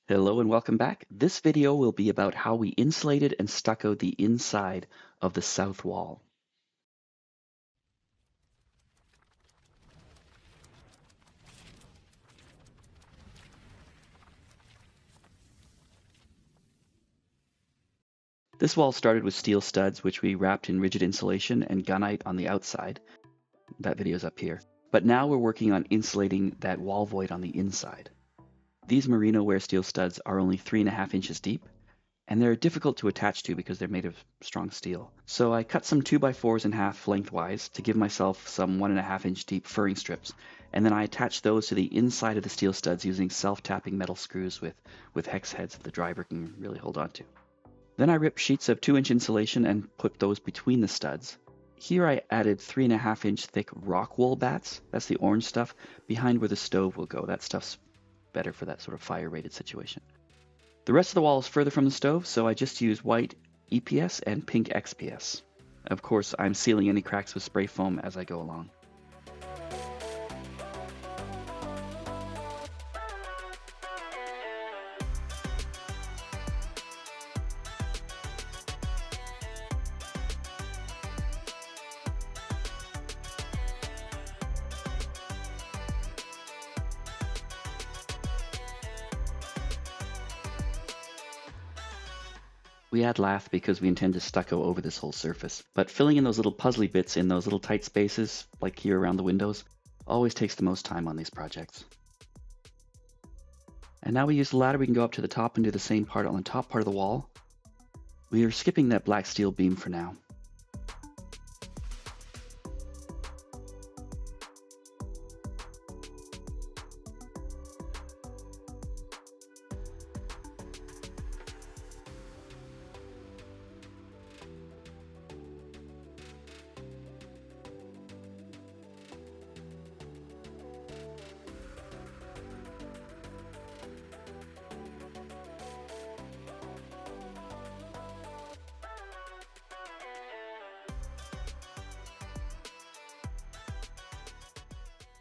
Hello and welcome back. This video will be about how we insulated and stuccoed the inside of the south wall. This wall started with steel studs, which we wrapped in rigid insulation and gunnite on the outside. That video's up here. But now we're working on insulating that wall void on the inside. These MarinoWare steel studs are only 3.5 inches deep, and they're difficult to attach to because they're made of strong steel. So I cut some 2x4s in half lengthwise to give myself some 1.5 inch deep furring strips, and then I attached those to the inside of the steel studs using self-tapping metal screws with hex heads that the driver can really hold on to. Then I ripped sheets of 2-inch insulation and put those between the studs. Here I added 3.5 inch thick rock wool bats, that's the orange stuff, behind where the stove will go. That stuff's better for that sort of fire-rated situation. The rest of the wall is further from the stove, so I just use white EPS and pink XPS. Of course, I'm sealing any cracks with spray foam as I go along. We add lath because we intend to stucco over this whole surface, but filling in those little puzzly bits in those little tight spaces, like here around the windows, always takes the most time on these projects. And now we use the ladder, we can go up to the top and do the same part on the top part of the wall. We are skipping that black steel beam for now.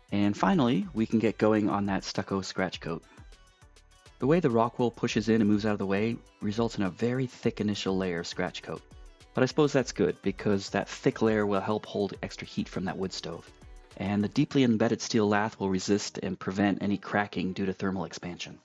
And finally, we can get going on that stucco scratch coat. The way the rock wool pushes in and moves out of the way results in a very thick initial layer of scratch coat. But I suppose that's good because that thick layer will help hold extra heat from that wood stove. And the deeply embedded steel lath will resist and prevent any cracking due to thermal expansion.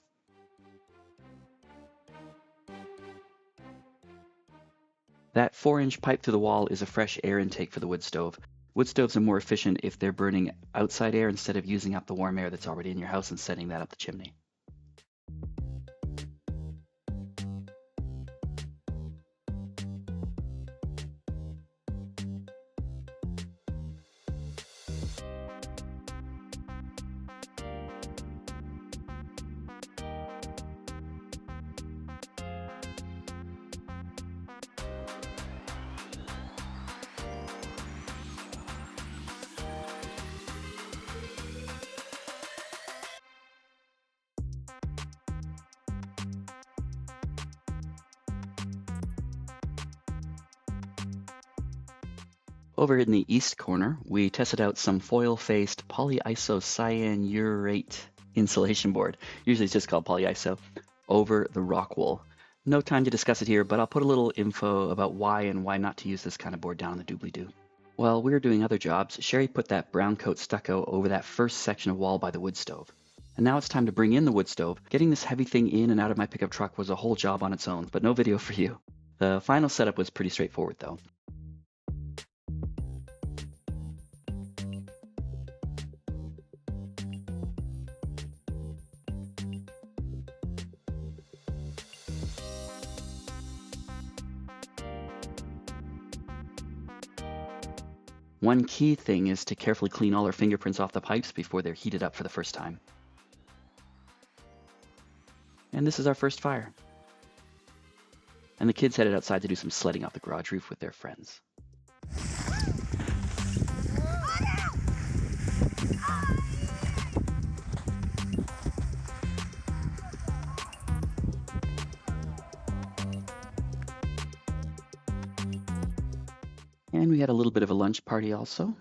That 4-inch pipe through the wall is a fresh air intake for the wood stove. Wood stoves are more efficient if they're burning outside air instead of using up the warm air that's already in your house and sending that up the chimney. Over in the east corner, we tested out some foil-faced poly-iso-cyan-urate insulation board, usually it's just called polyiso, over the rock wool. No time to discuss it here, but I'll put a little info about why and why not to use this kind of board down in the doobly-doo. While we were doing other jobs, Sherry put that brown coat stucco over that first section of wall by the wood stove. And now it's time to bring in the wood stove. Getting this heavy thing in and out of my pickup truck was a whole job on its own, but no video for you. The final setup was pretty straightforward though. One key thing is to carefully clean all our fingerprints off the pipes before they're heated up for the first time. And this is our first fire. And the kids headed outside to do some sledding off the garage roof with their friends. And we had a little bit of a lunch party also.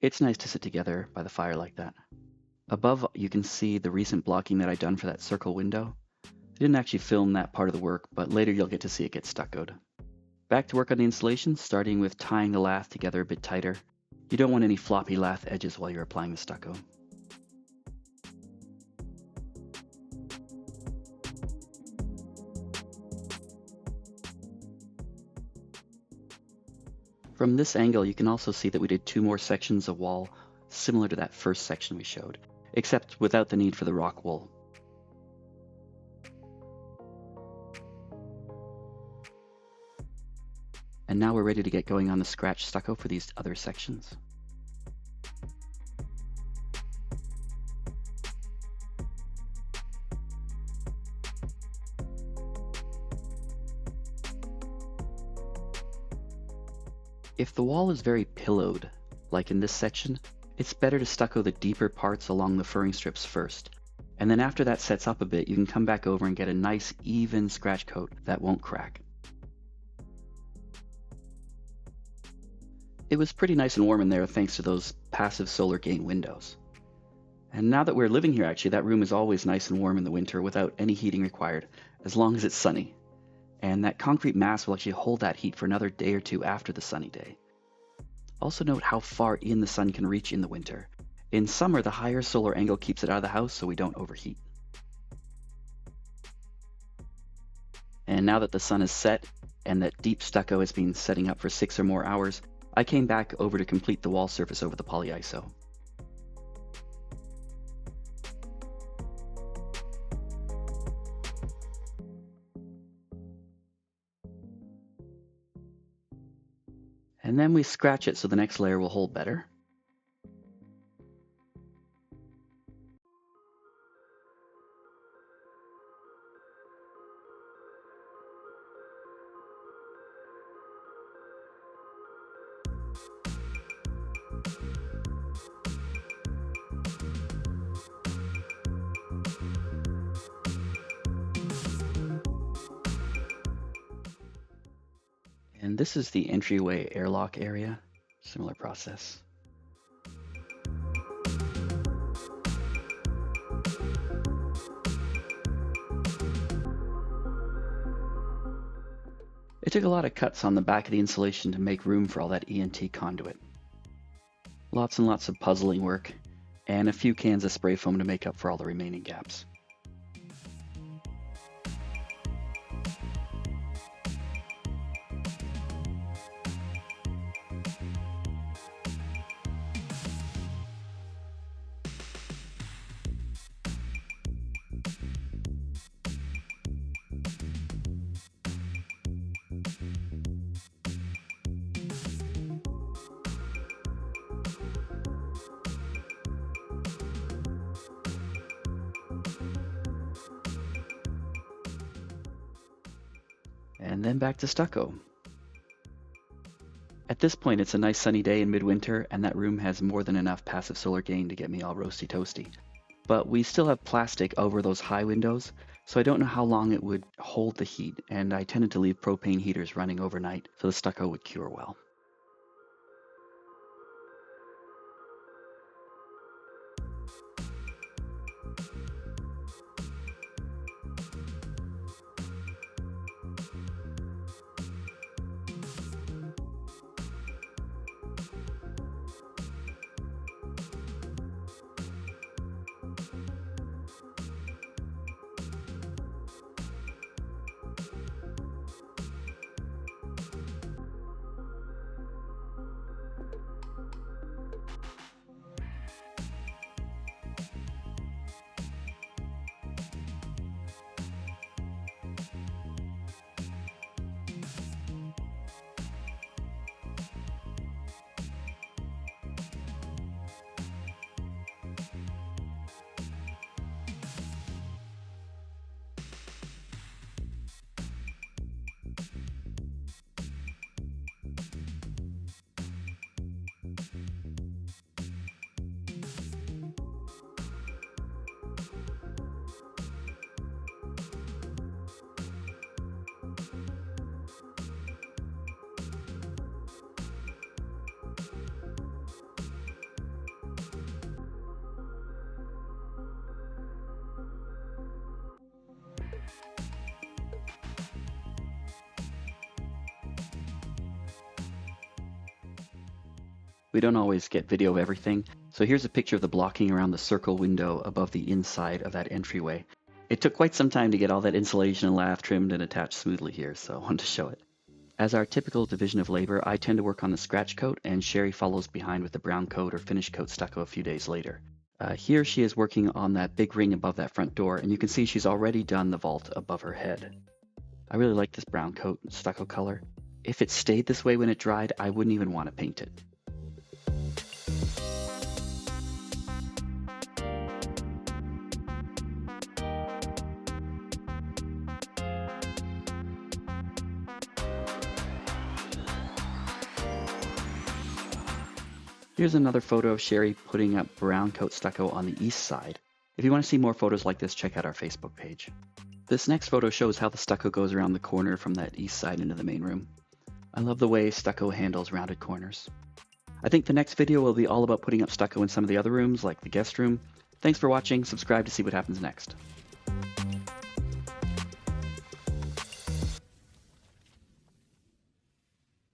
It's nice to sit together by the fire like that. Above, you can see the recent blocking that I've done for that circle window. Didn't actually film that part of the work, but later you'll get to see it get stuccoed. Back to work on the installation, starting with tying the lath together a bit tighter. You don't want any floppy lath edges while you're applying the stucco. From this angle, you can also see that we did 2 more sections of wall similar to that first section we showed, except without the need for the rock wool. And now we're ready to get going on the scratch stucco for these other sections. If the wall is very pillowed, like in this section, it's better to stucco the deeper parts along the furring strips first. And then after that sets up a bit, you can come back over and get a nice even scratch coat that won't crack. It was pretty nice and warm in there thanks to those passive solar gain windows. And now that we're living here, actually, that room is always nice and warm in the winter without any heating required, as long as it's sunny. And that concrete mass will actually hold that heat for another day or 2 after the sunny day. Also note how far in the sun can reach in the winter. In summer, the higher solar angle keeps it out of the house so we don't overheat. And now that the sun is set and that deep stucco has been setting up for 6 or more hours, I came back over to complete the wall surface over the polyiso. And then we scratch it so the next layer will hold better. And this is the entryway airlock area, similar process. It took a lot of cuts on the back of the insulation to make room for all that ENT conduit. Lots and lots of puzzling work, and a few cans of spray foam to make up for all the remaining gaps. And then back to stucco. At this point, it's a nice sunny day in midwinter, and that room has more than enough passive solar gain to get me all roasty toasty. But we still have plastic over those high windows, so I don't know how long it would hold the heat, and I tended to leave propane heaters running overnight so the stucco would cure well. We don't always get video of everything, so here's a picture of the blocking around the circle window above the inside of that entryway. It took quite some time to get all that insulation and lath trimmed and attached smoothly here, so I wanted to show it. As our typical division of labor, I tend to work on the scratch coat, and Sherry follows behind with the brown coat or finish coat stucco a few days later. Here she is working on that big ring above that front door, and you can see she's already done the vault above her head. I really like this brown coat stucco color. If it stayed this way when it dried, I wouldn't even want to paint it. Here's another photo of Sherry putting up brown coat stucco on the east side. If you want to see more photos like this, check out our Facebook page. This next photo shows how the stucco goes around the corner from that east side into the main room. I love the way stucco handles rounded corners. I think the next video will be all about putting up stucco in some of the other rooms, like the guest room. Thanks for watching. Subscribe to see what happens next.